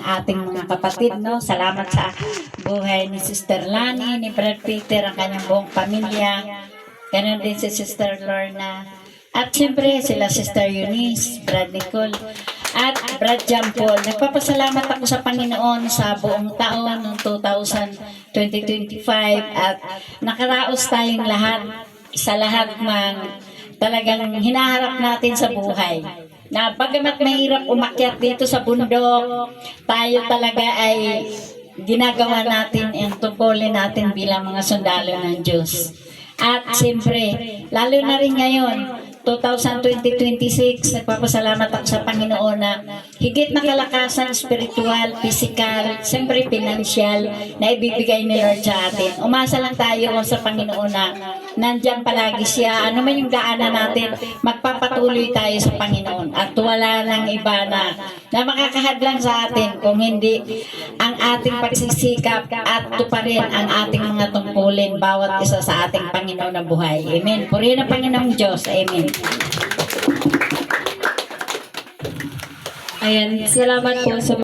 ating mga kapatid, no? Salamat sa buhay ni Sister Lani, ni Brad Peter, ang kanyang buong pamilya. Ganon din si Sister Lorna. At siyempre sila Sister Eunice, Brad Nicole, at Brad John Paul. Nagpapasalamat ako sa Panginoon sa buong taon ng 2025 at nakaraos tayong lahat sa lahat ng talagang hinaharap natin sa buhay. Na bagamat mahirap umakyat dito sa bundok, tayo talaga ay ginagawa natin ang tungkulin natin bilang mga sundalo ng Diyos. At siyempre, lalo na rin ngayon, 2026, nagpapasalamat ako sa Panginoon na higit na kalakasan, spiritual, physical, siyempre financial, na ibibigay ni Lord sa atin. Umasa lang tayo sa Panginoon na nandiyan palagi siya. Ano man yung daanan natin, magpapatuloy tayo sa Panginoon. At wala nang iba na makakahadlang sa atin kung hindi ang ating pagsisikap at tuparin ang ating mga tungkulin bawat isa sa ating Panginoon na buhay. Amen. Purihin ang Panginoong Diyos. Amen. Ayan, salamat po sa